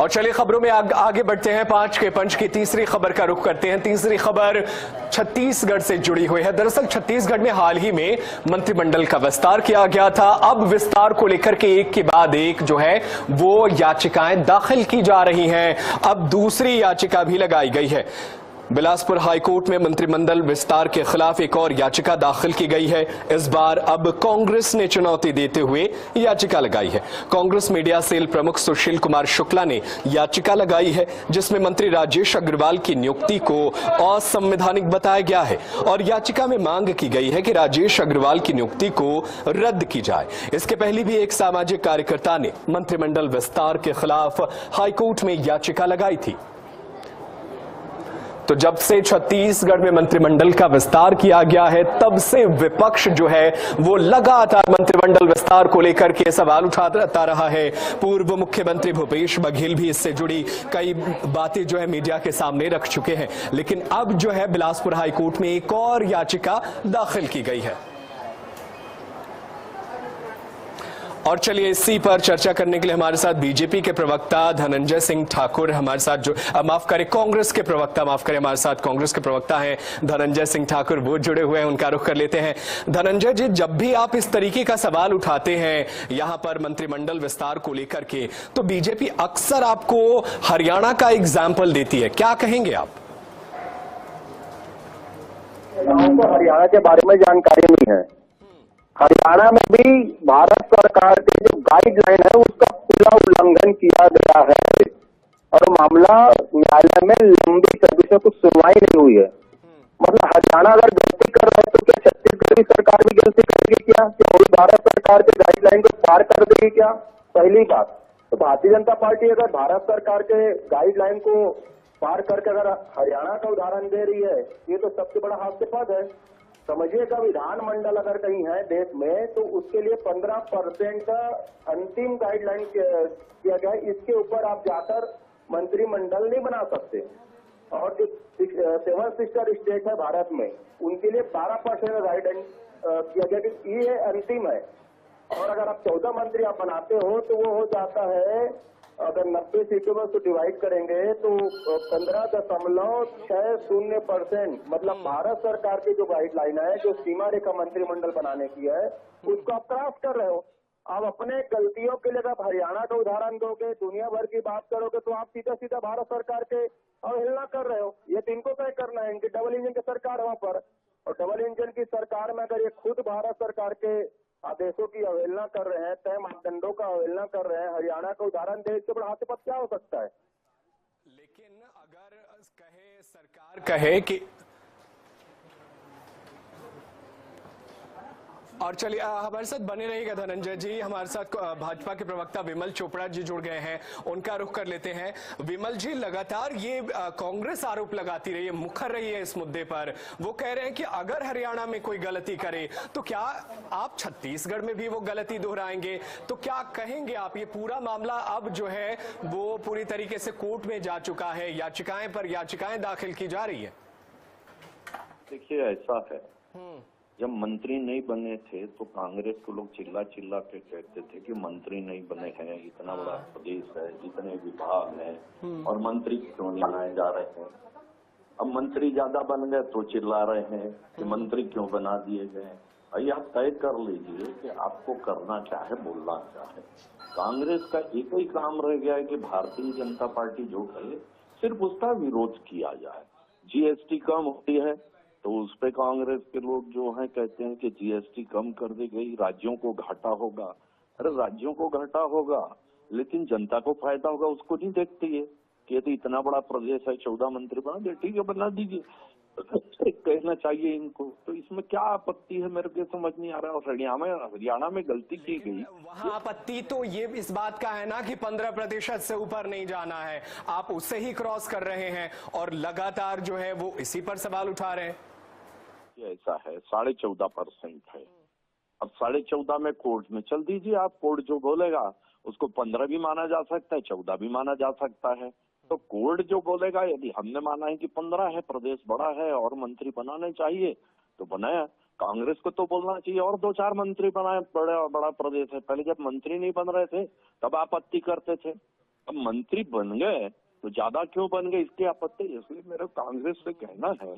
और चलिए खबरों में आगे बढ़ते हैं। 5 के पंच की तीसरी खबर का रुख करते हैं। तीसरी खबर छत्तीसगढ़ से जुड़ी हुई है। दरअसल छत्तीसगढ़ में हाल ही में मंत्रिमंडल का विस्तार किया गया था। अब विस्तार को लेकर के एक के बाद एक जो है वो याचिकाएं दाखिल की जा रही हैं। अब दूसरी याचिका भी लगाई गई है। बिलासपुर हाईकोर्ट में मंत्रिमंडल विस्तार के खिलाफ एक और याचिका दाखिल की गई है। इस बार अब कांग्रेस ने चुनौती देते हुए याचिका लगाई है। कांग्रेस मीडिया सेल प्रमुख सुशील कुमार शुक्ला ने याचिका लगाई है, जिसमें मंत्री राजेश अग्रवाल की नियुक्ति को असंवैधानिक बताया गया है और याचिका में मांग की गई है कि राजेश अग्रवाल की नियुक्ति को रद्द की जाए। इसके पहले भी एक सामाजिक कार्यकर्ता ने मंत्रिमंडल विस्तार के खिलाफ हाईकोर्ट में याचिका लगाई थी। तो जब से छत्तीसगढ़ में मंत्रिमंडल का विस्तार किया गया है, तब से विपक्ष जो है वो लगातार मंत्रिमंडल विस्तार को लेकर के सवाल उठाता रहा है। पूर्व मुख्यमंत्री भूपेश बघेल भी इससे जुड़ी कई बातें जो है मीडिया के सामने रख चुके हैं। लेकिन अब जो है बिलासपुर हाईकोर्ट में एक और याचिका दाखिल की गई है। और चलिए इसी पर चर्चा करने के लिए हमारे साथ बीजेपी के प्रवक्ता धनंजय सिंह ठाकुर हमारे साथ जो कांग्रेस के प्रवक्ता हमारे साथ कांग्रेस के प्रवक्ता हैं धनंजय सिंह ठाकुर, वो जुड़े हुए हैं। उनका रुख कर लेते हैं। धनंजय जी, जब भी आप इस तरीके का सवाल उठाते हैं यहां पर मंत्रिमंडल विस्तार को लेकर के, तो बीजेपी अक्सर आपको हरियाणा का एग्जाम्पल देती है, क्या कहेंगे आप? हमको हरियाणा के बारे में जानकारी नहीं है। हरियाणा में भी भारत सरकार के जो गाइडलाइन है उसका खुला उल्लंघन किया गया है और मामला न्यायालय में लंबी सदी से कुछ सुनवाई नहीं हुई है। मतलब हरियाणा अगर गलती कर रहा है तो क्या छत्तीसगढ़ की सरकार भी गलती करेगी क्या? वो भी भारत सरकार के गाइडलाइन को पार कर देगी क्या? पहली बात तो भारतीय जनता पार्टी अगर भारत सरकार के गाइडलाइन को पार करके अगर हरियाणा का उदाहरण दे रही है, ये तो सबसे बड़ा हास्यास्पद है। समझिएगा, विधानमंडल अगर कहीं है देश में तो उसके लिए 15% का अंतिम गाइडलाइन किया गया है। इसके ऊपर आप जाकर मंत्रिमंडल नहीं बना सकते। और जो 7 सिस्टर स्टेट है भारत में, उनके लिए 12% का गाइडलाइन किया गया कि ये अंतिम है। और अगर आप 14 मंत्री आप बनाते हो तो वो हो जाता है, अगर 90 सीटों में उसको डिवाइड करेंगे तो 15.60% मतलब भारत सरकार की जो गाइडलाइन है, जो सीमा रेखा मंत्रिमंडल बनाने की है, उसको आप क्रॉस कर रहे हो। आप अपने गलतियों के लिए अगर हरियाणा का उदाहरण दोगे, दुनिया भर की बात करोगे, तो आप सीधा सीधा भारत सरकार के अवहेलना कर रहे हो। ये तो इनको तय करना है, इनकी डबल इंजन की सरकार वहां पर, और डबल इंजन की सरकार में अगर ये खुद भारत सरकार के आदेशों की अवहेलना कर रहे हैं, तय मापदंडों का अवहेलना कर रहे हैं, हरियाणा का उदाहरण दे, इसके बड़ा हास्यास्पद क्या हो सकता है? लेकिन अगर सरकार कहे कि, और चलिए हमारे साथ बने रहिएगा धनंजय जी। हमारे साथ भाजपा के प्रवक्ता विमल चोपड़ा जी जुड़ गए हैं, उनका रुख कर लेते हैं। विमल जी, लगातार ये कांग्रेस आरोप लगाती रही है, मुखर रही है इस मुद्दे पर। वो कह रहे हैं कि अगर हरियाणा में कोई गलती करे तो क्या आप छत्तीसगढ़ में भी वो गलती दोहराएंगे? तो क्या कहेंगे आप? ये पूरा मामला अब जो है वो पूरी तरीके से कोर्ट में जा चुका है, याचिकाएं पर याचिकाएं दाखिल की जा रही है। देखिए, ऐसा है, जब मंत्री नहीं बने थे तो कांग्रेस को लोग चिल्ला चिल्ला के कहते थे कि मंत्री नहीं बने हैं, इतना बड़ा प्रदेश है, इतने विभाग हैं और मंत्री क्यों नहीं बनाए जा रहे हैं। अब मंत्री ज्यादा बन गए तो चिल्ला रहे हैं कि मंत्री क्यों बना दिए गए। अभी आप तय कर लीजिए कि आपको करना क्या है, बोलना क्या है। कांग्रेस का एक ही काम रह गया है कि भारतीय जनता पार्टी जो है सिर्फ उसका विरोध किया जाए। जीएसटी कम होती है तो उस पे कांग्रेस के लोग जो हैं कहते हैं कि जीएसटी कम कर दी गई, राज्यों को घाटा होगा। अरे राज्यों को घाटा होगा लेकिन जनता को फायदा होगा, उसको नहीं देखती है कि यदि इतना बड़ा प्रदेश है 14 मंत्री बना दे, ठीक है बना दीजिए, कहना चाहिए इनको। तो इसमें क्या आपत्ति है, मेरे को समझ नहीं आ रहा है। और हरियाणा में गलती की गई, वहां आपत्ति तो ये इस बात का है ना कि 15% से ऊपर नहीं जाना है, आप उससे ही क्रॉस कर रहे हैं और लगातार जो है वो इसी पर सवाल उठा रहे हैं। ऐसा है, 14.5% है। अब 14.5 में कोर्ट में चल दीजिए आप, कोर्ट जो बोलेगा उसको 15 भी माना जा सकता है, 14 भी माना जा सकता है। तो कोर्ट जो बोलेगा, यदि हमने माना है कि 15 है, प्रदेश बड़ा है और मंत्री बनाने चाहिए तो बनाया। कांग्रेस को तो बोलना चाहिए और 2-4 मंत्री बनाए, बड़ा प्रदेश है। पहले जब मंत्री नहीं बन रहे थे तब आपत्ति करते थे अब मंत्री बन गए तो ज्यादा क्यों बन गए इसकी आपत्ति, इसलिए मेरा कांग्रेस से कहना है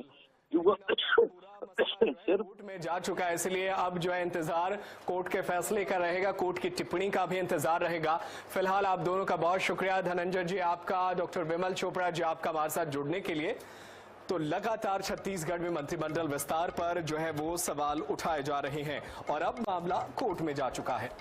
कि वो सिर्फ कोर्ट में जा चुका है, इसलिए अब जो है इंतजार कोर्ट के फैसले का रहेगा, कोर्ट की टिप्पणी का भी इंतजार रहेगा। फिलहाल आप दोनों का बहुत शुक्रिया, धनंजय जी आपका, डॉक्टर विमल चोपड़ा जी आपका हमारे साथ जुड़ने के लिए। तो लगातार छत्तीसगढ़ में मंत्रिमंडल विस्तार पर जो है वो सवाल उठाए जा रहे हैं और अब मामला कोर्ट में जा चुका है।